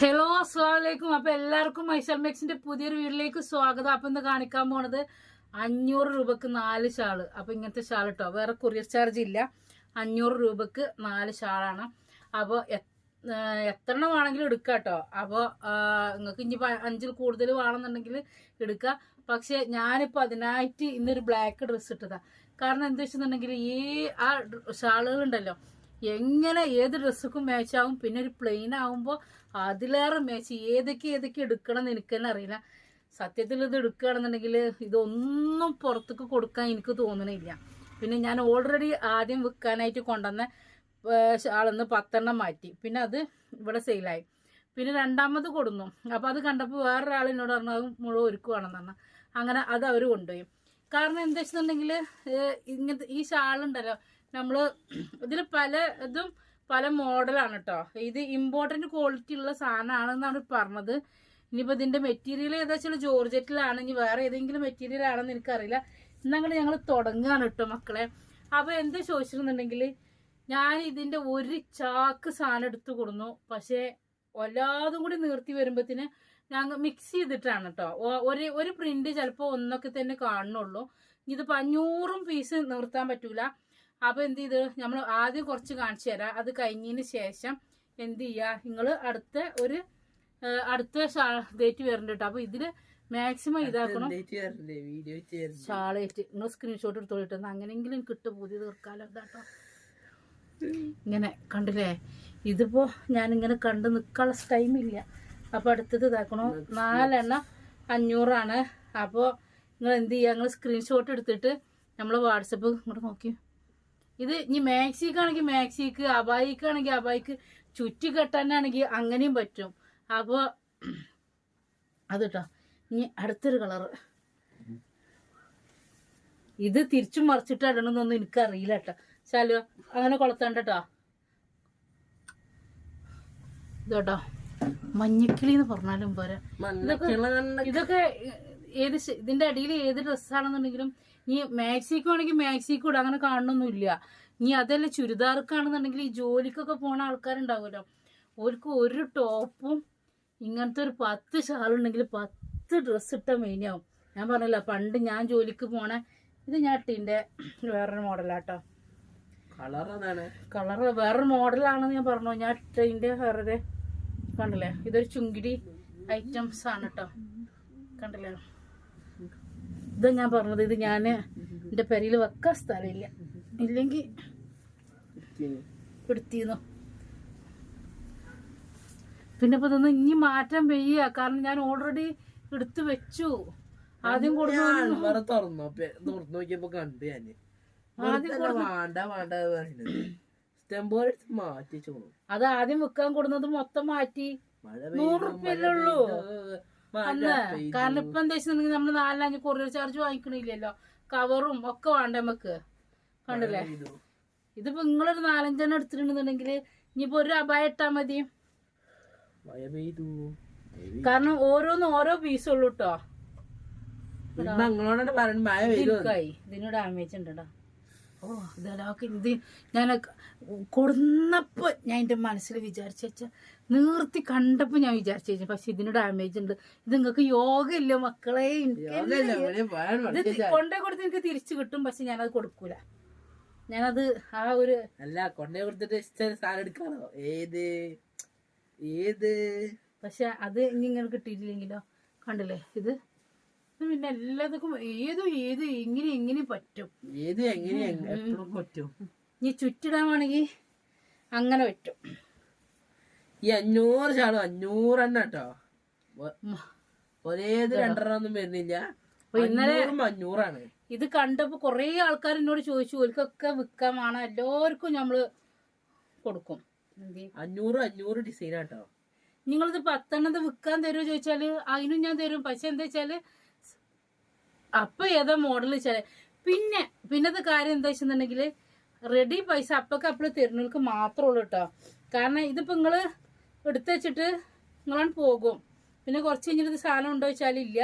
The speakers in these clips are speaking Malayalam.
ഹലോ അസ്സലാമലൈക്കും. അപ്പൊ എല്ലാവർക്കും മൈസൽ മെക്സിന്റെ പുതിയൊരു വീട്ടിലേക്ക് സ്വാഗതം. അപ്പൊ ഇന്ന് കാണിക്കാൻ പോണത് 500 രൂപക്ക് 4 ഷാള്. അപ്പൊ ഇങ്ങനത്തെ ഷാൾ കേട്ടോ, വേറെ കൊറിയർ ചാർജ് ഇല്ല. 500 രൂപക്ക് 4 ഷാളാണ്. അപ്പൊ എത്ര എണ്ണം വേണമെങ്കിലും എടുക്കാം കേട്ടോ. അപ്പോൾ നിങ്ങൾക്ക് ഇനി 5 കൂടുതൽ വേണമെന്നുണ്ടെങ്കിൽ എടുക്കുക. പക്ഷെ ഞാനിപ്പോൾ അതിനായിട്ട് ഇന്നൊരു ബ്ലാക്ക് ഡ്രസ്സ് ഇട്ടതാ. കാരണം എന്താ വെച്ചിട്ടുണ്ടെങ്കിൽ ആ ഷാളുകളുണ്ടല്ലോ, എങ്ങനെ ഏത് ഡ്രസ്സൊക്കെ മാച്ച് ആവും. പിന്നെ ഒരു പ്ലെയിൻ ആവുമ്പോൾ അതിലേറെ മാച്ച്. ഏതൊക്കെ എടുക്കണം എന്ന് എനിക്ക് തന്നെ അറിയില്ല. സത്യത്തിൽ ഇത് എടുക്കുകയാണെന്നുണ്ടെങ്കിൽ ഇതൊന്നും പുറത്തേക്ക് കൊടുക്കാൻ എനിക്ക് തോന്നണില്ല. പിന്നെ ഞാൻ ഓൾറെഡി ആദ്യം വിൽക്കാനായിട്ട് കൊണ്ടുവന്ന ഷാളെന്ന് 10 എണ്ണം മാറ്റി. പിന്നെ അത് ഇവിടെ സെയിലായി. പിന്നെ രണ്ടാമത് കൊടുന്നു. അപ്പോൾ അത് കണ്ടപ്പോൾ വേറൊരാൾ എന്നോട് പറഞ്ഞു അത് മുഴുവൻ ഒരുക്കുവാണെന്ന് പറഞ്ഞു. അങ്ങനെ അത് അവർ കൊണ്ടുപോയി. കാരണം എന്താ വെച്ചിട്ടുണ്ടെങ്കിൽ ഇങ്ങനത്തെ ഈ ഷാളുണ്ടല്ലോ, നമ്മൾ ഇതിൽ പല മോഡലാണ് കേട്ടോ. ഇത് ഇമ്പോർട്ടൻറ്റ് ക്വാളിറ്റി ഉള്ള സാധനമാണെന്നാണ് പറഞ്ഞത്. ഇനിയിപ്പോൾ ഇതിൻ്റെ മെറ്റീരിയൽ ഏതാ വെച്ചാൽ ജോർജറ്റിലാണ്, ഇനി വേറെ ഏതെങ്കിലും മെറ്റീരിയൽ ആണെന്ന് എനിക്കറിയില്ല. എന്നങ്ങനെ ഞങ്ങൾ തുടങ്ങുകയാണ് കേട്ടോ മക്കളെ. അപ്പോൾ എന്താ ചോദിച്ചിരുന്നുണ്ടെങ്കിൽ ഞാൻ ഇതിൻ്റെ ഒരു ചാക്ക് സാധനം എടുത്ത് കൊടുന്നു. പക്ഷേ എല്ലാതും കൂടി നിർത്തി വരുമ്പോഴത്തേന് ഞങ്ങൾ മിക്സ് ചെയ്തിട്ടാണ് കേട്ടോ. ഒരു പ്രിന്റ് ചിലപ്പോൾ ഒന്നൊക്കെ തന്നെ കാണുന്നുള്ളൂ. ഇതിപ്പോൾ 500 പീസ് നിർത്താൻ പറ്റൂല. അപ്പോൾ എന്ത് ചെയ്ത് നമ്മൾ ആദ്യം കുറച്ച് കാണിച്ചു തരാം. അത് കഴിഞ്ഞതിന് ശേഷം എന്ത് ചെയ്യുക, നിങ്ങൾ അടുത്ത ഡേറ്റ് വരണ്ട കേട്ടോ. അപ്പോൾ ഇതിൽ മാക്സിമം ഇതാക്കണം. ഷാളേറ്റ് നിങ്ങൾ സ്ക്രീൻഷോട്ട് എടുത്തോളിട്ട് അങ്ങനെയെങ്കിലും കിട്ടു പുതിയ തീർക്കാലോ. ഇതാട്ടോ ഇങ്ങനെ കണ്ടില്ലേ. ഇതിപ്പോൾ ഞാനിങ്ങനെ കണ്ട് നിൽക്കാനുള്ള ടൈമില്ല. അപ്പോൾ അടുത്തത് ഇതാക്കണോ. 4 എണ്ണം 500 അപ്പോൾ നിങ്ങൾ എന്ത് ചെയ്യുക, നിങ്ങൾ സ്ക്രീൻഷോട്ട് എടുത്തിട്ട് നമ്മൾ വാട്സപ്പ് ഇങ്ങോട്ട് നോക്കി. ഇത് ഇനി മാക്സിക്കാണെങ്കിൽ മാക്സിക്ക്, അബായിക്കാണെങ്കിൽ അബായിക്ക്, ചുറ്റി കെട്ടാനാണെങ്കിൽ അങ്ങനെയും പറ്റും. അപ്പോൾ അത് കേട്ടോ. ഇനി അടുത്തൊരു കളറ്. ഇത് തിരിച്ചും മറിച്ചിട്ട് ഇടണമെന്നൊന്നും എനിക്കറിയില്ല കേട്ടോ. ശാലു അങ്ങനെ കൊളത്തണ്ട കേട്ടോ. ഇതോട്ടോ മഞ്ഞക്കിളി എന്ന് പറഞ്ഞാലും പോരാ. ഇതൊക്കെ ഇതിന്റെ അടിയിൽ ഏത് ഡ്രസ്സാണെന്നുണ്ടെങ്കിലും ഇനി മാക്സിക്കുവാണെങ്കിൽ മാക്സിക്ക് ഇടും, അങ്ങനെ കാണണമെന്നില്ല. ഇനി അതല്ല ചുരിദാർക്കാണെന്നുണ്ടെങ്കിൽ ഈ ജോലിക്കൊക്കെ പോണ ആൾക്കാരുണ്ടാവുമല്ലോ, ഓർക്ക് ഒരു ടോപ്പും ഇങ്ങനത്തെ ഒരു 10 ഷാളുണ്ടെങ്കിൽ 10 ഡ്രസ്സ് ഇട്ടാൽ മെയിനാവും. ഞാൻ പറഞ്ഞില്ല പണ്ട് ഞാൻ ജോലിക്ക് പോണ ഇത് ഞാൻ ഇട്ടിൻ്റെ വേറൊരു മോഡലാട്ടോ. കളർ വേറൊരു മോഡലാണെന്ന് ഞാൻ പറഞ്ഞു. ഞാൻ ഇട്ടതിൻ്റെ വേറെ കണ്ടില്ലേ. ഇതൊരു ചുങ്കിടി ഐറ്റംസ് ആണ് കേട്ടോ. കണ്ടില്ലേ, ഇത് ഞാൻ പറഞ്ഞത്. ഇത് ഞാൻ എൻ്റെ പെരയിൽ വെക്കാൻ സ്ഥലമില്ല, ഇല്ലെങ്കിൽ എടുത്തിരുന്നു. പിന്നെ ഇപ്പൊ ഇതൊന്നും ഇനി മാറ്റാൻ വയ്യ. കാരണം ഞാൻ ഓൾറെഡി എടുത്ത് വെച്ചു. ആദ്യം അത് ആദ്യം വെക്കാൻ കൊടുന്നത് മൊത്തം മാറ്റി 100 റുപ്യല്ലേ അന്ന്. കാരണം ഇപ്പൊ എന്താ വെച്ചിട്ടുണ്ടെങ്കിൽ നമ്മൾ 4-5 കൊറിയർ ചാർജ് വാങ്ങിക്കണില്ലല്ലോ, കവറും ഒക്കെ വേണ്ട നമുക്ക്. കണ്ടില്ലേ, ഇതിപ്പോ നിങ്ങളൊരു 4-5 എണ്ണം എടുത്തിട്ടുണ്ടെന്നുണ്ടെങ്കിൽ ഇനിയിപ്പോ ഒരു അബായ ഇട്ടാ മതി. കാരണം ഓരോ പീസുള്ളൂ കേട്ടോ. ഇതിന് ഡാമേജ് ഉണ്ട്. ഓ ഇതൊക്കെ ഇത് ഞാൻ കൊടുന്നപ്പോ ഞാൻ എന്റെ മനസ്സിൽ വിചാരിച്ച നീർത്തി കണ്ടപ്പോ ഞാൻ വിചാരിച്ചു, പക്ഷെ ഇതിന് ഡാമേജ് ഉണ്ട്. ഇത് നിങ്ങൾക്ക് യോഗ ഇല്ല മക്കളെ. കൊണ്ടേ കൊടുത്ത് എനിക്ക് തിരിച്ചു കിട്ടും, പക്ഷെ ഞാനത് കൊടുക്കൂല. ഞാനത് ആ ഒരു അല്ല കൊണ്ടേ കൊടുത്തിട്ട് സാധനം എടുക്കാനോ ഏത് പക്ഷെ അത് ഇനി ഇങ്ങനെ കിട്ടിയിട്ടില്ലെങ്കിലോ. കണ്ടില്ലേ, ഇത് പിന്നെ എല്ലാവർക്കും എങ്ങനെ പറ്റും. ഇനി ചുറ്റിടാണെങ്കിൽ അങ്ങനെ പറ്റും. ഈ 500 ഷാളും 500 എണ്ണ കേട്ടോ. ഒരേത് 2 ഒന്നും വരുന്നില്ല. ഇന്നലെ 500 ഇത് കണ്ടപ്പോ കൊറേ ആൾക്കാർ എന്നോട് ചോദിച്ചു, ഓൽക്കൊക്കെ വിൽക്കാമാണ്, എല്ലാവർക്കും നമ്മള് കൊടുക്കും. 500 ഡിസൈൻ കേട്ടോ. നിങ്ങളിത് 10 എണ്ണത് വിൽക്കാൻ തരുമോ ചോദിച്ചാല് അതിനും ഞാൻ തരും. പക്ഷെ എന്താ വെച്ചാല് അപ്പൊ ഏതാ മോഡൽ വെച്ചാല് പിന്നത്തെ കാര്യം എന്താ വെച്ചിട്ടുണ്ടെങ്കിൽ റെഡി പൈസ അപ്പോഴേക്ക് തരുന്നവർക്ക് മാത്രമേ ഉള്ളൂ കേട്ടോ. കാരണം ഇതിപ്പോ നിങ്ങള് എടുത്ത് വെച്ചിട്ട് നിങ്ങളാണ് പോകും. പിന്നെ കുറച്ച് കഴിഞ്ഞിട്ട് സാധനം ഉണ്ടോ വെച്ചാൽ ഇല്ല.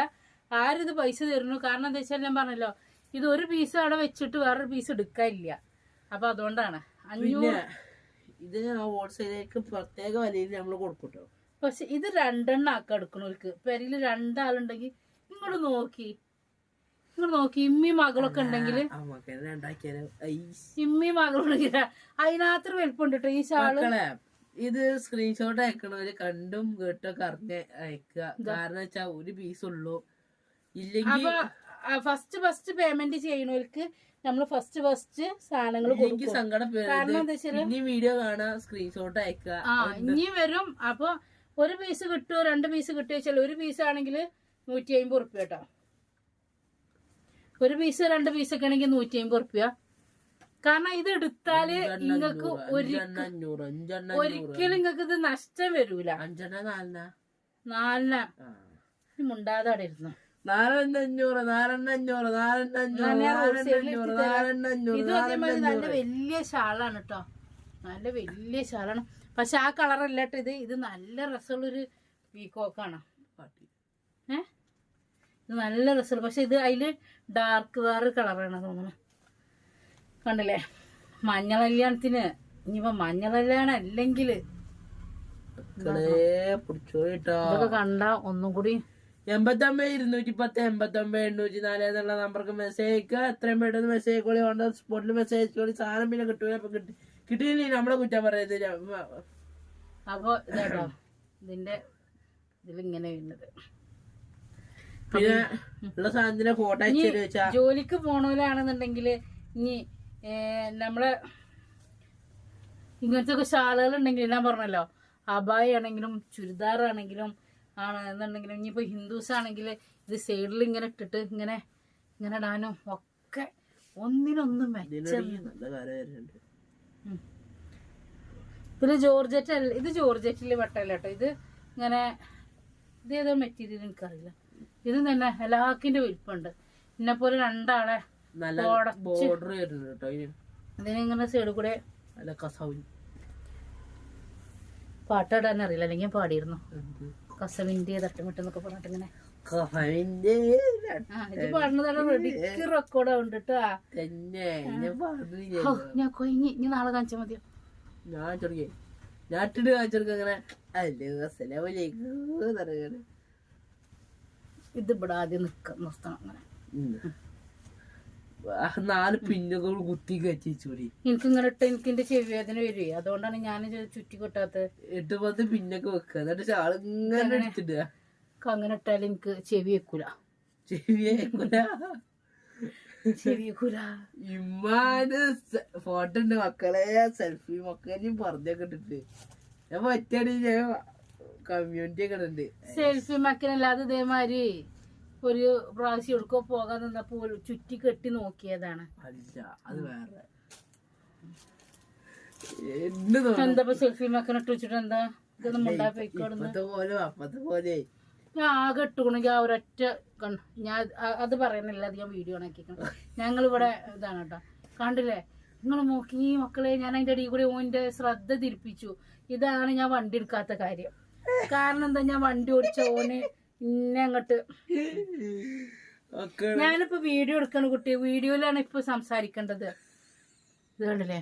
ആരും ഇത് പൈസ തരുന്നു. കാരണം എന്താ വെച്ചാൽ ഞാൻ പറഞ്ഞല്ലോ, ഇത് ഒരു പീസ് അവിടെ വെച്ചിട്ട് വേറൊരു പീസ് എടുക്കാനില്ല. അപ്പൊ അതുകൊണ്ടാണ് 500. ഇത് ഹോൾസെയിലേക്ക് പ്രത്യേക വിലയിൽ നമ്മൾ കൊടുക്കും കേട്ടോ. പക്ഷെ ഇത് 2 എണ്ണം ആക്കി എടുക്കണവർക്ക് പെരയില് 2 ആളുണ്ടെങ്കിൽ ഇങ്ങോട്ട് നോക്കി ഇമ്മി മകളൊക്കെ ഉണ്ടെങ്കിൽ ഇമ്മി മകളുണ്ടെങ്കിൽ അതിനകത്ത് വലിപ്പുണ്ട് കേട്ടോ ഈ ഷാള്. ഇത് സ്ക്രീൻഷോട്ട് അയക്കണവര് കണ്ടും കേട്ടൊക്കെ അറിഞ്ഞ് അയക്കുക. കാരണം വെച്ചാ ഒരു പീസ് ഉള്ളൂ. ഇല്ലെങ്കിൽ ഫസ്റ്റ് പേയ്മെന്റ് ചെയ്യണവർക്ക് നമ്മള് ഫസ്റ്റ് സാധനങ്ങൾ കൊടുക്കും. സങ്കടം കാരണം എന്താ വെച്ചാൽ ഇനി വീഡിയോ കാണാ സ്ക്രീൻഷോട്ട് അയക്കുക. ഇനി വരും. അപ്പൊ ഒരു പീസ് കിട്ടുമോ 2 പീസ് കിട്ടുക വെച്ചാൽ ഒരു പീസ് ആണെങ്കിൽ 150 റുപ്യ കേട്ടോ. ഒരു പീസ് 2 പീസ് ഒക്കെ ആണെങ്കിൽ 150 റുപ്യ. കാരണം ഇത് എടുത്താല് നിങ്ങൾക്ക് ഒരിക്കലും നിങ്ങൾക്ക് ഇത് നഷ്ടം വരൂല. 4 മുണ്ടാതെ അവിടെ ഇരുന്നു. ഇത് അതേമാതിരി നല്ല വലിയ ഷാളാണ് കേട്ടോ. നല്ല വലിയ ഷാളാണ്. പക്ഷെ ആ കളറല്ല കേട്ടോ ഇത് നല്ല രസമുള്ളൊരു പീക്കോക്കാണ്. ഇത് നല്ല രസമുള്ള. പക്ഷെ ഇത് അതില് ഡാർക്ക് വേറെ കളറാണ് തോന്നുന്നു. കണ്ടില്ലേ മഞ്ഞൾ കല്യാണത്തിന്. ഇനിയിപ്പോ മഞ്ഞൾ കല്യാണം അല്ലെങ്കിൽ ഇതൊക്കെ കണ്ട ഒന്നും കൂടി 89 210 89 804 എന്നുള്ള നമ്പർക്ക് മെസ്സേജ് അയക്കുക. എത്രയും പെട്ടെന്ന് മെസ്സേജ് അയക്കോളി. ഓൺ ദ സ്പോട്ടിൽ മെസ്സേജ് അയച്ചോളി. സാധനം പിന്നെ കിട്ടൂല. അപ്പൊ കിട്ടിയില്ലേ നമ്മളെ കുറ്റം പറയുന്നത്. അപ്പൊ ഇതാട്ടോ ഇതിന്റെ ഇതിലിങ്ങനെ വരുന്നത്. പിന്നെ ഉള്ള സാധനത്തിന്റെ ഫോട്ടോ അയച്ചു വെച്ചാ ജോലിക്ക് പോണവരാണെന്നുണ്ടെങ്കിൽ ഇനി നമ്മളെ ഇങ്ങനത്തെ ഒക്കെ ഷാളുകൾ ഉണ്ടെങ്കിൽ ഞാൻ പറഞ്ഞല്ലോ അബായ ആണെങ്കിലും ചുരിദാർ ആണെങ്കിലും ആണെന്നുണ്ടെങ്കിലും ഇനിയിപ്പോ ഹിന്ദുസ് ആണെങ്കിൽ ഇത് സൈഡിൽ ഇങ്ങനെ ഇട്ടിട്ട് ഇങ്ങനെ ഇടാനും ഒക്കെ ഒന്നിനൊന്നും മെച്ചം. പിന്നെ ജോർജറ്റ് അല്ല, ഇത് ജോർജറ്റില് വെട്ടല്ല കേട്ടോ. ഇത് ഇങ്ങനെ ഇത് ഏതോ മെറ്റീരിയൽ എനിക്കറിയില്ല. ഇത് തന്നെ എല്ലാക്കിന്റെ വലിപ്പുണ്ട്. എന്നെ പോലെ 2 ആളെ ഇതിനിങ്ങനെ സൈഡിൽ കൂടെ പാട്ടിടാൻ അറിയില്ല. അല്ലെങ്കിൽ പാടിയിരുന്നു കസവിന്റെ തട്ടുമിട്ടെന്നൊക്കെ പറഞ്ഞിട്ട് ഇങ്ങനെ ഇത് പാടുന്നതാണ്. റെഡിക്ക് റെക്കോർഡ് ആവുന്നുണ്ട് കേട്ടോ. ഞാൻ കൊയിഞ്ഞ് ഇനി നാളെ കാണിച്ചാൽ മതിയോ? ഇത് ഇവിടെ ആദ്യം നിർത്തണം. അങ്ങനെ 4 പിന്നുകൾ കുത്തി കച്ചിച്ചൂടി. എനിക്കിങ്ങനെ ഇട്ട് എനിക്ക് എന്റെ ചെവി വേദന വരുവേ. അതുകൊണ്ടാണ് ഞാൻ ചുറ്റി കൊട്ടാത്തത്. 8-10 പിന്നൊക്കെ വെക്കുക. എന്നിട്ട് ഷാളിങ്ങനെ എടുത്തിടുക. അങ്ങനെ ഇട്ടാൽ എനിക്ക് ചെവി വെക്കൂല. ഇമ്മാന് ഫോട്ടോ ഉണ്ട് മക്കളെ. സെൽഫി മക്കളെയും പറഞ്ഞൊക്കെ ഇട്ടിട്ട് ഞാൻ പറ്റാടി കമ്മ്യൂണിറ്റി ഒക്കെ ഉണ്ട്. സെൽഫി മക്കനല്ലാതെ ഇതേമാതിരി ഒരു പ്രാവശ്യം എടുക്കോ പോകാൻ നിന്നപ്പോ ചുറ്റി കെട്ടി നോക്കിയതാണ്. അത് വേറെ എന്താ സെൽഫി മക്കനിട്ട് വെച്ചിട്ട് എന്താ ഇതൊന്നും പോലെ ഞാൻ ആകെ ഇട്ടുകൊണ്ടെങ്കിൽ ആ ഒരൊറ്റ ഞാൻ അത് പറയുന്നില്ല. അധികം വീഡിയോ ആക്കിക്കണം. ഞങ്ങളിവിടെ ഇതാണ് കേട്ടോ. കണ്ടില്ലേ നിങ്ങൾ നോക്കി മക്കളെ. ഞാൻ അതിന്റെ അടിയിൽ കൂടി ഓന്റെ ശ്രദ്ധ തിരിപ്പിച്ചു. ഇതാണ് ഞാൻ വണ്ടി എടുക്കാത്ത കാര്യം. കാരണം എന്താ, ഞാൻ വണ്ടി ഓടിച്ച ഓന് ഇന്നെ അങ്ങോട്ട്. ഞാനിപ്പോ വീഡിയോ എടുക്കണ കുട്ടി. വീഡിയോയിലാണ് ഇപ്പൊ സംസാരിക്കേണ്ടത്. ഇത് കണ്ടില്ലേ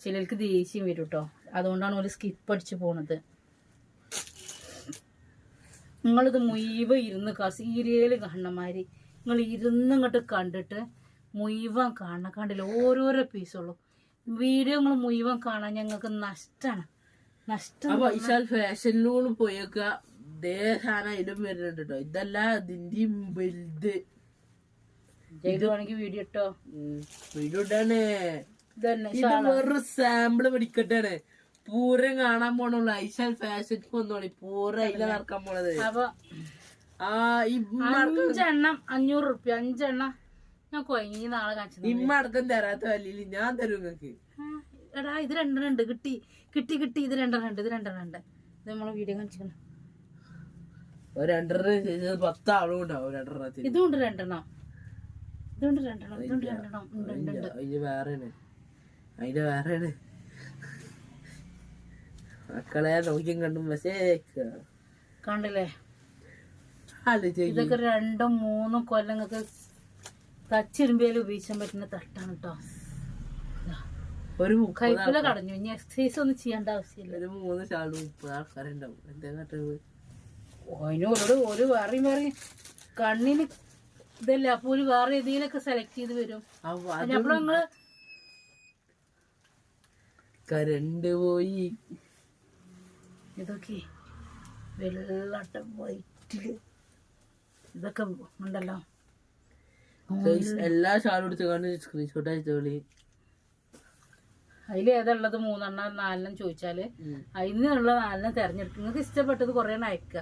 ചിലർക്ക് ദേഷ്യം വരും കേട്ടോ. അതുകൊണ്ടാണ് ഒരു സ്കിപ്പ് അടിച്ച് പോണത്. നിങ്ങളിത് മുഴുവൻ ഇരുന്ന് സീരിയല് കാണണമാതിരി നിങ്ങൾ ഇരുന്നിങ്ങോട്ട് കണ്ടിട്ട് മുഴുവൻ കാണണം. കണ്ടില്ല ഓരോരോ പീസുള്ളൂ. വീഡിയോ നിങ്ങൾ മുഴുവൻ കാണാൻ ഞങ്ങൾക്ക് നഷ്ടമാണ്. നഷ്ടം ഫാഷനിലൂടെ പോയേക്കുക. സാധനം ഇതിലും വരുന്നുണ്ട് കേട്ടോ. ഇതല്ല ഇതിന്റെ വലുത്. വേണമെങ്കിൽ വീഡിയോ ഇട്ടോ. വീഡിയോ ഇട്ടാണ്. ഇത് വേറൊരു സാമ്പിള് പഠിക്കട്ടാണ്. പൂരം കാണാൻ പോണുള്ളൂ. ഐശാൽ ഫാഷൻ വന്നോളി. പൂരം അതില നടക്കാൻ പോണത്. അപ്പൊ 5 എണ്ണം 500 റുപ്യ. 5 എണ്ണം ഞാൻ കൊയങ്ങി നാളെ കാണിച്ചു. ഇമ്മ അടക്കം തരാത്ത വല്ലില് ഞാൻ തരും നിങ്ങക്ക്. എടാ ഇത് 2 എണ്ണം ഉണ്ട്. കിട്ടി. ഇത് 2 എണ്ണം ഉണ്ട്. ഇത് നമ്മള് വീഡിയോ കാണിച്ചിരിക്കണം. 2 എണ്ണം 10 ആളും ഉണ്ടാവും. 2 എണ്ണത്തിൽ ഇതുണ്ട് 2 എണ്ണം. അതിന് വേറെയാണ്. മക്കളെ നോക്കിയും കണ്ടും മെസ്സേജ് കണ്ടില്ലേ. ഇതൊക്കെ 2-3 കൊല്ലങ്ങൾക്ക് തച്ചിരുമ്പിയാൽ ഉപയോഗിക്കാൻ പറ്റുന്ന തട്ടാണ് കേട്ടോ. ഒരു കൈപ്പില കടഞ്ഞു. ഇനി എക്സസൈസ് ഒന്നും ചെയ്യേണ്ട ആവശ്യമില്ല. ഒരു 3 ഷാള് 30 ആൾക്കാരുണ്ടാവും. എന്താ കാട്ടുന്നത്? അതിനോട് ഒരു വേറെ കണ്ണിന് ഇതല്ല. അപ്പൊ ഒരു വേറെ ഏതെങ്കിലൊക്കെ സെലക്ട് ചെയ്ത് വരും. അപ്പൊ നിങ്ങള് കരണ്ട് പോയി. ഇതൊക്കെ വെള്ളട്ടം വൈറ്റില് ഇതൊക്കെ ഉണ്ടല്ലോ. എല്ലാ ഷാളും എടുത്തുകൊണ്ട് സ്ക്രീൻഷോട്ട് അയച്ചോളി. അതിൽ ഏതാ ഉള്ളത് 3 4 ചോദിച്ചാല് അതിനുള്ള 4 തെരഞ്ഞെടുക്കും. നിങ്ങൾക്ക് ഇഷ്ടപ്പെട്ടത് കുറെ അയക്കുക.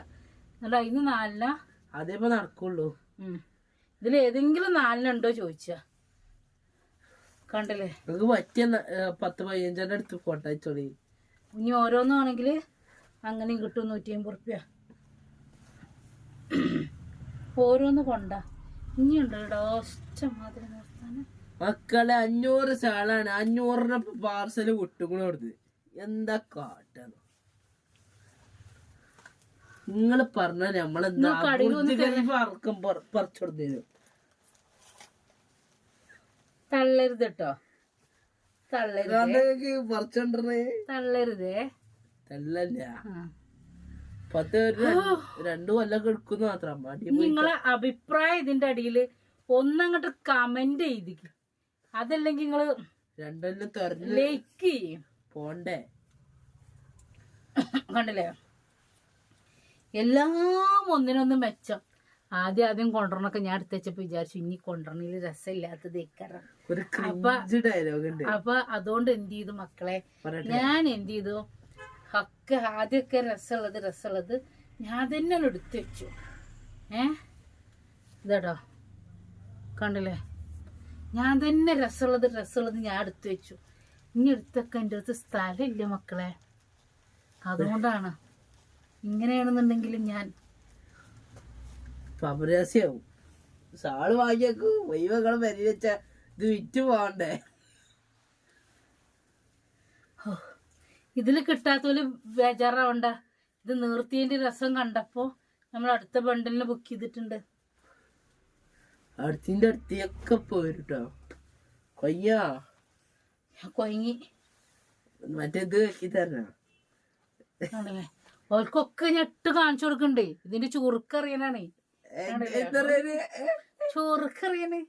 എന്നിട്ട് അതിന് 4 അതേപ്പോ നടക്കുള്ളൂ. ഇതിൽ ഏതെങ്കിലും 4 ഉണ്ടോ ചോദിച്ചാ കണ്ടില്ലേ. നിങ്ങൾക്ക് പറ്റിയ 10-15 അടുത്ത് ഫോട്ടോ അയച്ചോളി. ഇനി ഓരോന്നാണെങ്കിൽ അങ്ങനെയും കിട്ടും 150 റുപ്യ ഓരോന്ന് കൊണ്ട. ഇനിയുണ്ടോ ഇഷ്ടമാതിരി നിർത്താന്. മക്കളെ 500 ഷാളാണ്. 500 പാർസല് വിട്ടുകൂടെ കൊടുത്ത്. എന്താ കാട്ടാണ് നിങ്ങള് പറഞ്ഞ നമ്മളെന്താ പറിച്ചു കൊടുത്തേരും. തള്ളരുത് കേട്ടോ. പറിച്ചോണ്ടേ തള്ളരുതേ. തള്ളല്ല. 2 കൊല്ലൊക്കെ എടുക്കുന്നു മാത്രം. നിങ്ങളെ അഭിപ്രായം ഇതിന്റെ അടിയില് ഒന്നങ്ങോട്ട് കമന്റ് ചെയ്തിക്ക്. അതല്ലെങ്കിൽ നിങ്ങള് 2 കൊല്ലം തുറന്ന് ലൈക്ക് ചെയ്യും. പോണ്ടേ കണ്ടില്ലേ. എല്ലാം ഒന്നിനൊന്ന് മെച്ചം. ആദ്യം കൊണ്ടുവരണൊക്കെ ഞാൻ എടുത്ത് വെച്ചപ്പോ വിചാരിച്ചു ഇനി കൊണ്ടുവരണില് രസമില്ലാത്തത് ഇക്കറ. അപ്പൊ അതുകൊണ്ട് എന്ത് ചെയ്തു മക്കളെ, ഞാൻ എന്ത് ചെയ്തു ഒക്കെ ആദ്യമൊക്കെ രസമുള്ളത് ഞാൻ തന്നെ എടുത്ത് വെച്ചു. ഇതാടോ കണ്ടില്ലേ. ഞാൻ തന്നെ രസമുള്ളത് ഞാൻ എടുത്ത് വെച്ചു. ഇനി എടുത്തൊക്കെ എൻ്റെ അടുത്ത് സ്ഥലമില്ല മക്കളെ. അതുകൊണ്ടാണ്. ഇങ്ങനെയാണെന്നുണ്ടെങ്കിലും ഞാൻ പമരാസ്യാവും. സാള് വാങ്ങിയേക്കും. വൈവകളെ വരി വെച്ച ഇത് വിറ്റ് പോണ്ടേ. ഇതില് കിട്ടാത്തോല് ബേജാറാവണ്ട. ഇത് നിർത്തിയതിന്റെ രസം കണ്ടപ്പോ നമ്മൾ അടുത്ത ബണ്ടിലിന് ബുക്ക് ചെയ്തിട്ടുണ്ട്. അടുത്തിന്റെ അടുത്തൊക്കെ പോയിട്ടോ. കൊയങ്ങി മറ്റേത് വെക്കി തരണ. ഓൽക്കൊക്കെ ഞെട്ട് കാണിച്ചു കൊടുക്കണ്ടേ. ഇതിന്റെ ചുറുക്കറിയാനാണേ. ചുറുക്കറിയാനേ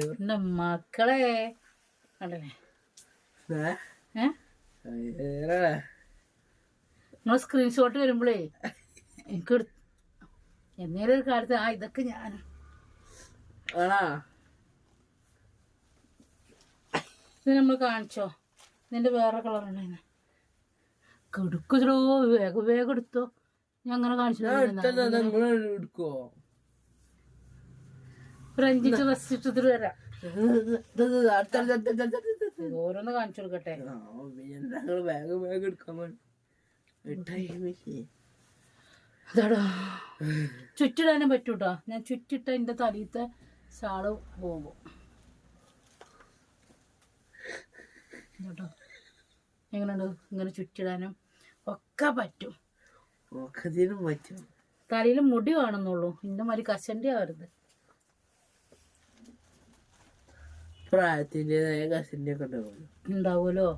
എന്റെ മക്കളെ കണ്ടല്ലേ. നിങ്ങൾ സ്ക്രീൻഷോട്ട് വരുമ്പോഴേ എനിക്ക് എന്നേലും ഒരു കാലത്ത് ഇതൊക്കെ ഞാൻ ഇത് നമ്മൾ കാണിച്ചോ. ഇതിന്റെ വേറെ കളർ ഉണ്ടായിരുന്നു. കെടുക്കോ വേഗം എടുത്തോ. ഞാൻ അങ്ങനെ കാണിച്ചു. ഒരു 5 ഡ്രസ് ഇട്ടിട്ട് വരാം. ഓരോന്ന് കാണിച്ചു കൊടുക്കട്ടെ. ചുറ്റിടാനും പറ്റൂട്ടോ. ഞാൻ ചുറ്റിട്ട എന്റെ തലീത്തെ ഷാള് പോകും കേട്ടോ. എങ്ങനെയുണ്ട്? ഇങ്ങനെ ചുറ്റിടാനും ഒക്കെ പറ്റും. തലയിൽ മുടി കാണുന്നുള്ളൂ. ഇന്റെ മാതിരി കശണ്ടി ആവരുത്. പ്രായത്തിൻ്റെതായ കശണ്ടി ഒക്കെ ഉണ്ടാവൂലോ.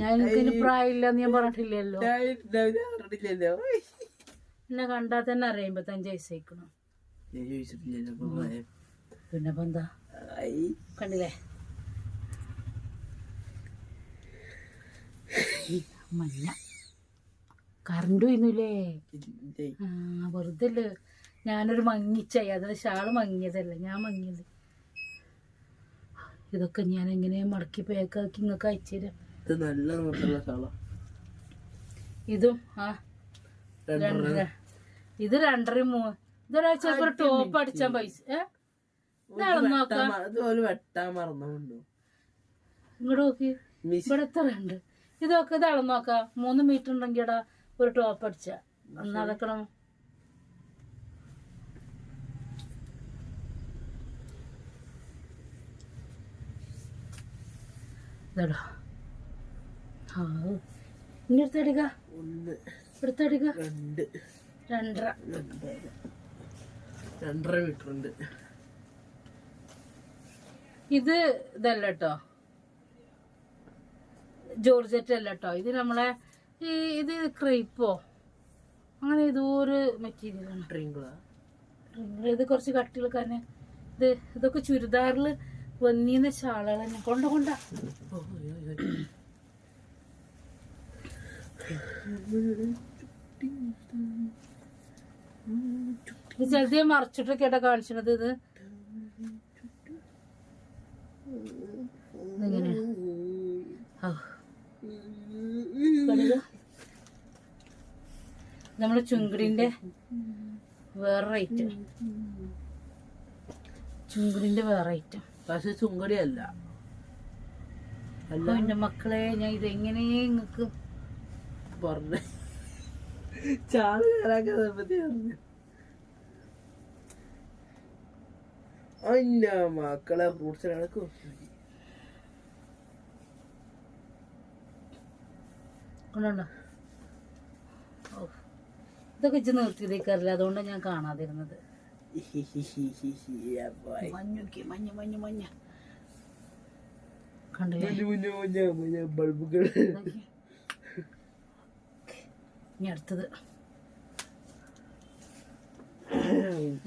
ഞാൻ എനിക്കിന് പ്രായമില്ലെന്ന് ഞാൻ പറഞ്ഞിട്ടില്ലല്ലോ. എന്നെ കണ്ടാൽ തന്നെ അറിയാം 55 വയസ്സായിക്കണം. പിന്നെ എന്താ കണ്ടില്ലേ. മഞ്ഞ കറണ്ട് പോയിന്നില്ലേ. വെറുതെ ഞാനൊരു മങ്ങിച്ചായി. അത് ഷാള് മങ്ങിയതല്ല, ഞാൻ മങ്ങിയത്. ഇതൊക്കെ ഞാൻ എങ്ങനെ മടക്കി പാക്കാക്കി ഇങ്ങക്ക് അയച്ചു തരാം. ഇതും ഇത് 2.5 3 ഇതൊരാഴ്ച ഒരു ടോപ്പ് അടിച്ചാൻ പൈസ. ഇതാളൊന്ന് നോക്കാം. ഇങ്ങോട്ട് നോക്കി. ഇവിടെ എത്ര ഉണ്ട് ഇതൊക്കെ. ഇതാളൊന്ന് നോക്കാം. 3 മീറ്റർ ഉണ്ടെങ്കിൽ ഇടാ ഒരു ടോപ്പ് അടിച്ച നടക്കണം. ഇതാടോ ഇനി എടുത്തടിക്ക. എടുത്തടിക്ക. 2.5 മീറ്റർ ഉണ്ട്. ഇത് ഇതല്ല കേട്ടോ, ജോർജറ്റ് അല്ല കേട്ടോ, ഇത് നമ്മളെ ഇത് ക്രേപ്പോ അങ്ങനെ ഏതോ ഒരു മെറ്റീരിയലാണ്. ഇത് കുറച്ച് കട്ടികൾ തന്നെ. ഇതൊക്കെ ചുരിദാറിൽ വന്നീന്ന ഷാളുകൾ തന്നെ. കൊണ്ട ഇത് ചിലത് മറിച്ചിട്ടൊക്കെ ആയിട്ടാ കാണിച്ചത്. ഇത് ഇങ്ങനെ നമ്മളെ ചുങ്കിടിന്റെ വേറെ റേറ്റ്, ചുങ്കിടിന്റെ വേറെ ഐറ്റം. പക്ഷെ ചുങ്കടി അല്ല. എന്റെ മക്കളെ, ഞാൻ ഇതെങ്ങനെ നിങ്ങക്ക് പറഞ്ഞ ചാള് മക്കളെ ഫ്രൂട്ട്സ് കൊണ്ടോ. ഇതൊക്കെ ഇച്ച് നിർത്തിയതേക്കാറില്ല, അതുകൊണ്ടാണ് ഞാൻ കാണാതിരുന്നത്. മഞ്ഞൊക്കെ മഞ്ഞ മഞ്ഞ മഞ്ഞ കണ്ടില്ലേ ബൾബുകൾ. ഇനി അടുത്തത്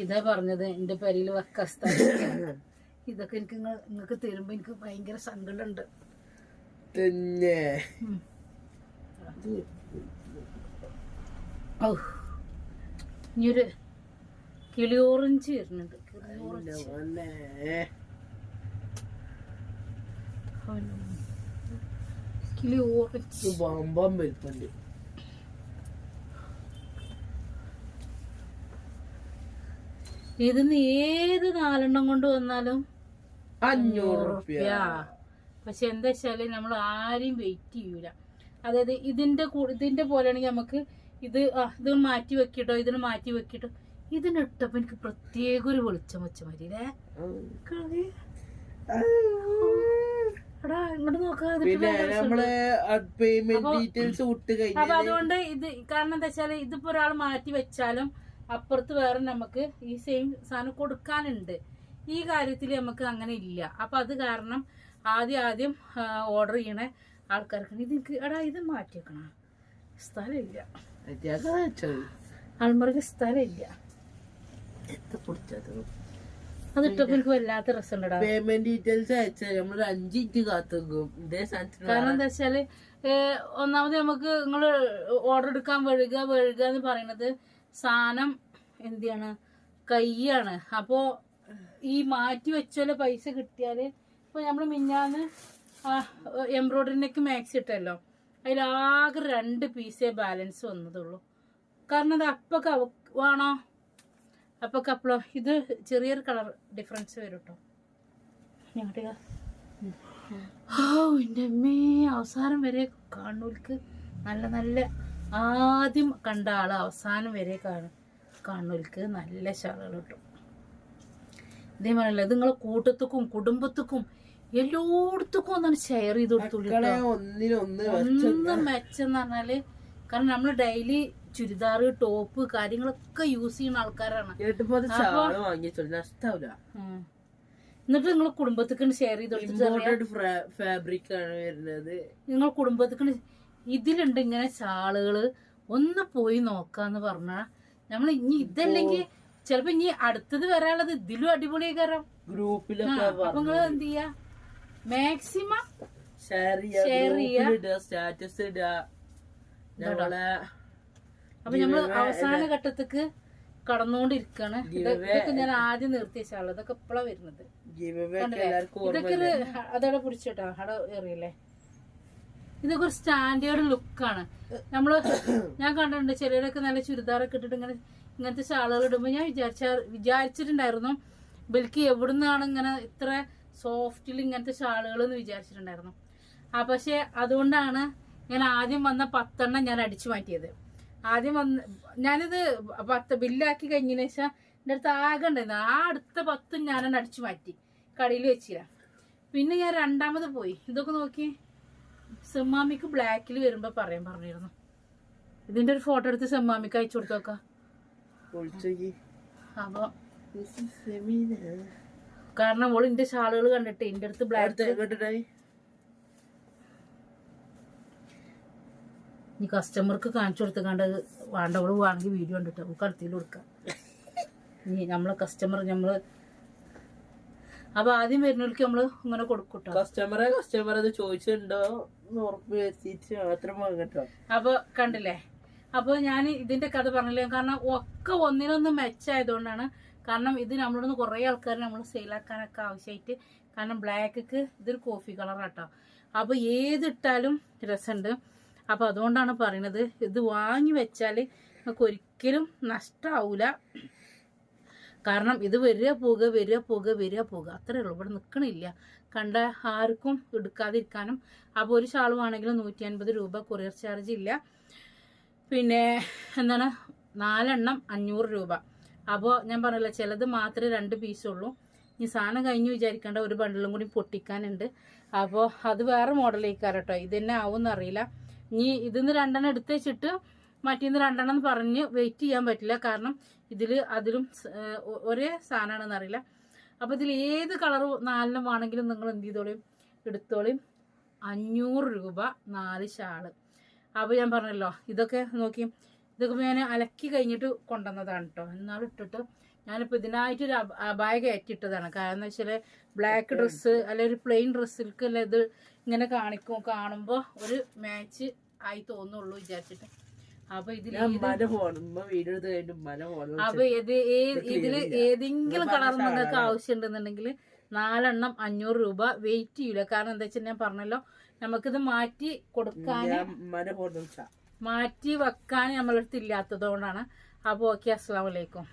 ഇതാ പറഞ്ഞത് എന്റെ പെരയിൽ വെക്കാൻ സ്ഥലം. ഇതൊക്കെ എനിക്ക് നിങ്ങൾക്ക് തരുമ്പോ എനിക്ക് ഭയങ്കര സങ്കടമുണ്ട്. ഓ, ഇനിയൊരു കിളി ഓറഞ്ച് വരുന്നുണ്ട്. കിളി ഓറഞ്ച് ബമ്പം വരുന്നുണ്ട്. ഇതിന്ന് ഏത് 4 കൊണ്ട് വന്നാലും 500 റുപ്യ. പക്ഷെ എന്താ വെച്ചാല് നമ്മൾ ആരെയും വെയിറ്റ് ചെയ്യൂല. അതായത് ഇതിന്റെ പോലെയാണെങ്കിൽ നമുക്ക് ഇത് മാറ്റി വെക്കിട്ടോ, ഇതിന് മാറ്റി വെക്കിട്ടോ. ഇതിനിട്ടപ്പോ എനിക്ക് പ്രത്യേക ഒരു വെളിച്ചം വെച്ച മാതിരി ഇങ്ങോട്ട് നോക്കാം. അപ്പൊ അതുകൊണ്ട് ഇത് കാരണം എന്താ വെച്ചാല് ഇതിപ്പോ ഒരാൾ മാറ്റി വെച്ചാലും അപ്പുറത്ത് വേറെ നമുക്ക് ഈ സെയിം സാധനം കൊടുക്കാനുണ്ട്. ഈ കാര്യത്തിൽ നമുക്ക് അങ്ങനെ ഇല്ല. അപ്പൊ അത് കാരണം ആദ്യം ഓർഡർ ചെയ്യണ ആൾക്കാർക്ക് ഇത് മാറ്റി വെക്കണ സ്ഥലമില്ല, ആൾമറക്ക് സ്ഥലമില്ല. അതിട്ടപ്പോ എനിക്ക് വല്ലാത്ത രസമുണ്ടടാ. പേയ്മെന്റ് ഡീറ്റെയിൽസ് അയച്ചാൽ നമ്മൾ 5 മിനിറ്റ് കാത്തും. കാരണം എന്താ വെച്ചാല് ഒന്നാമത് നമുക്ക് നിങ്ങള് ഓർഡർ എടുക്കാൻ വഴുക എന്ന് പറയുന്നത് സാധനം എന്താണ് കയ്യാണ്. അപ്പോ ഈ മാറ്റി വെച്ചോലെ പൈസ കിട്ടിയാല് ഇപ്പൊ നമ്മള് മിഞ്ഞാന്ന് എംബ്രോയിഡറിനൊക്കെ മാക്സി ഇട്ടല്ലോ, അതിലാകെ 2 പീസേ ബാലൻസ് വന്നതുള്ളൂ. കാരണം അത് അപ്പൊക്കെ വേണോ, അപ്പൊക്കെ അപ്പളോ ഇത് ചെറിയൊരു കളർ ഡിഫറൻസ് വരും കേട്ടോ. ഞങ്ങളുടെ എൻ്റെ അമ്മേ, അവസാനം വരെ കാണുന്നവർക്ക് നല്ല ആദ്യം കണ്ട ആള് അവസാനം വരെ കാണുന്നവർക്ക് നല്ല ഷാളുകൾ കിട്ടും. ഇതേമാതിരില്ല, ഇത് നിങ്ങളെ കൂട്ടത്തുക്കും കുടുംബത്തുക്കും എല്ലായിടത്തുക്കും ഒന്നാണ് ഷെയർ ചെയ്ത് കൊടുത്തുള്ളൂ. ഒന്നും മെച്ചെന്ന് പറഞ്ഞാല് കാരണം നമ്മള് ഡെയിലി ചുരിദാർ ടോപ്പ് കാര്യങ്ങളൊക്കെ യൂസ് ചെയ്യുന്ന ആൾക്കാരാണ്. എന്നിട്ട് നിങ്ങൾ കുടുംബത്തേക്ക് ഷെയർ ചെയ്ത് ഫാബ്രിക് ആണ് വരുന്നത്. നിങ്ങൾ കുടുംബത്തേക്ക് ഇതിലുണ്ട് ഇങ്ങനെ ഷാളുകള്, ഒന്ന് പോയി നോക്കാന്ന് പറഞ്ഞാ നമ്മൾ ഇനി ഇതല്ലെങ്കിൽ ചിലപ്പോ ഇനി അടുത്തത് വരാനുള്ളത് ഇതിലും അടിപൊളിയായി കയറാം ഗ്രൂപ്പിലൊക്കെ. അപ്പൊ നിങ്ങൾ എന്ത് ചെയ്യാ, മാക്സിമം ഷെയർ ചെയ്യുക, സ്റ്റാറ്റസ് ഇടുക. അപ്പൊ നമ്മള് അവസാന ഘട്ടത്തേക്ക് കടന്നുകൊണ്ടിരിക്കാണ്. ഇതൊക്കെ ഞാൻ ആദ്യം നിർത്തിയ ഷാള്, ഇതൊക്കെ ഇപ്പഴാ വരുന്നത്. ഇതൊക്കെ ഒരു അതവിടെ പിടിച്ചോട്ടോ, അവിടെ എറിയല്ലേ. ഇതൊക്കെ ഒരു സ്റ്റാൻഡേർഡ് ലുക്കാണ്. ഞാൻ കണ്ടിട്ടുണ്ട് ചിലരൊക്കെ നല്ല ചുരിദാറൊക്കെ ഇട്ടിട്ട് ഇങ്ങനത്തെ ഷാളുകൾ ഇടുമ്പോ ഞാൻ വിചാരിച്ചിട്ടുണ്ടായിരുന്നു ബൽക്ക് എവിടുന്നാണ് ഇങ്ങനെ ഇത്ര സോഫ്റ്റിൽ ഇങ്ങനത്തെ ഷാളുകൾ എന്ന് വിചാരിച്ചിട്ടുണ്ടായിരുന്നു. പക്ഷെ അതുകൊണ്ടാണ് ഞാൻ ആദ്യം വന്ന 10 ഞാൻ അടിച്ചു മാറ്റിയത്. ആദ്യം ഞാനിത് 10 ബില്ലാക്കി കഴിഞ്ഞതിന് ശേഷം എൻ്റെ അടുത്ത് ആകെ ഉണ്ടായിരുന്നു. ആ അടുത്ത 10 ഞാനെന്നെ അടിച്ചു മാറ്റി, കടയിൽ വെച്ചില്ല. പിന്നെ ഞാൻ രണ്ടാമത് പോയി ഇതൊക്കെ നോക്കി. സെമ്മാമിക്ക് ബ്ലാക്കിൽ വരുമ്പോ പറഞ്ഞിരുന്നു. ഇതിന്റെ ഒരു ഫോട്ടോ എടുത്ത് സെമ്മാമിക്ക് അയച്ചു കൊടുത്തോക്കാം. അപ്പൊ കാരണം ഓള് എന്റെ ഷാളുകൾ കണ്ടിട്ട് എന്റെ അടുത്ത് ബ്ലാക്ക് കേട്ടിട്ടായി ഈ കസ്റ്റമർക്ക് കാണിച്ചു കൊടുത്തുകൊണ്ട് വേണ്ടവള് വാങ്ങി വീഡിയോ കണ്ടിട്ട് അവൾക്ക് അടുത്തിൽ കൊടുക്കാം. ഇനി നമ്മളെ കസ്റ്റമർ അപ്പൊ ആദ്യം വരുന്നവർക്ക് നമ്മള് ഇങ്ങനെ കൊടുക്കൂട്ടോ. കസ്റ്റമർ അത് ചോദിച്ചിട്ടുണ്ടോ ഉറപ്പ് വരുത്തിട്ട് മാത്രം വാങ്ങട്ടോ. അപ്പൊ കണ്ടില്ലേ, അപ്പൊ ഞാൻ ഇതിന്റെ കഥ പറഞ്ഞില്ലേ, കാരണം ഒക്കെ ഒന്നിനൊന്ന് മെച്ചായതുകൊണ്ടാണ്. കാരണം ഇത് നമ്മളോട് കുറെ ആൾക്കാർ നമ്മൾ സെയിലാക്കാനൊക്കെ ആവശ്യമായിട്ട്, കാരണം ബ്ലാക്ക് ഇതൊരു കോഫി കളറാട്ടോ. അപ്പൊ ഏതിട്ടാലും രസമുണ്ട്. അപ്പൊ അതുകൊണ്ടാണ് പറയണത്, ഇത് വാങ്ങി വെച്ചാൽ നമുക്ക് ഒരിക്കലും നഷ്ടാവൂല. കാരണം ഇത് വരിക പോകുക അത്രേ ഉള്ളൂ. ഇവിടെ നിൽക്കണില്ല, കണ്ട ആർക്കും എടുക്കാതിരിക്കാനും. അപ്പോൾ ഒരു ഷാളുവാണെങ്കിലും 150 രൂപ, കൊറിയർ ചാർജ് ഇല്ല. പിന്നെ എന്താണ് 4 എണ്ണം 500 രൂപ. അപ്പോൾ ഞാൻ പറഞ്ഞില്ല, ചിലത് മാത്രമേ 2 പീസുള്ളൂ. ഇനി സാധനം കഴിഞ്ഞ് വിചാരിക്കേണ്ട, ഒരു ബണ്ടിലും കൂടി പൊട്ടിക്കാനുണ്ട്. അപ്പോൾ അത് വേറെ മോഡലേക്കാരം കേട്ടോ. ഇത് തന്നെ ആവുമെന്ന് അറിയില്ല. ഇനി ഇതിന്ന് 2 എണ്ണം എടുത്ത് വെച്ചിട്ട് മറ്റേന്ന് 2 എണ്ണം പറഞ്ഞ് വെയിറ്റ് ചെയ്യാൻ പറ്റില്ല. കാരണം അതിലും ഒരേ സാധനമാണെന്ന് അറിയില്ല. അപ്പോൾ ഇതിൽ ഏത് കളർ 4 എണ്ണം ആണെങ്കിലും നിങ്ങൾ എന്ത് ചെയ്തോളിയും എടുത്തോളിയും. 500 രൂപ 4 ഷാള്. അപ്പോൾ ഞാൻ പറഞ്ഞല്ലോ, ഇതൊക്കെ നോക്കി, ഇതൊക്കെ ഞാൻ അലക്കി കഴിഞ്ഞിട്ട് കൊണ്ടുവന്നതാണ് കേട്ടോ. എന്നാലും ഇട്ടിട്ട് ഞാനിപ്പോൾ ഇതിനായിട്ടൊരു അബായ കയറ്റിയിട്ടതാണ്. കാരണം എന്താ വെച്ചാൽ ബ്ലാക്ക് ഡ്രസ്സ് അല്ലെങ്കിൽ ഒരു പ്ലെയിൻ ഡ്രസ്സിൽക്ക് അല്ല ഇത് ഇങ്ങനെ കാണുമ്പോൾ ഒരു മാച്ച് ആയി തോന്നുള്ളൂ വിചാരിച്ചിട്ട്. അപ്പൊ ഇതില് ഏതെങ്കിലും കളർ നിങ്ങൾക്ക് ആവശ്യം ഉണ്ടെന്നുണ്ടെങ്കിൽ 4 എണ്ണം 500 രൂപ. വെയിറ്റ് ചെയ്യൂല. കാരണം എന്താ വെച്ചാൽ ഞാൻ പറഞ്ഞല്ലോ, നമുക്കിത് മാറ്റി കൊടുക്കാന് മാറ്റി വെക്കാൻ നമ്മളടുത്ത് ഇല്ലാത്തത് കൊണ്ടാണ്. അപ്പോൾ ഓക്കെ, അസ്സലാമു അലൈക്കും.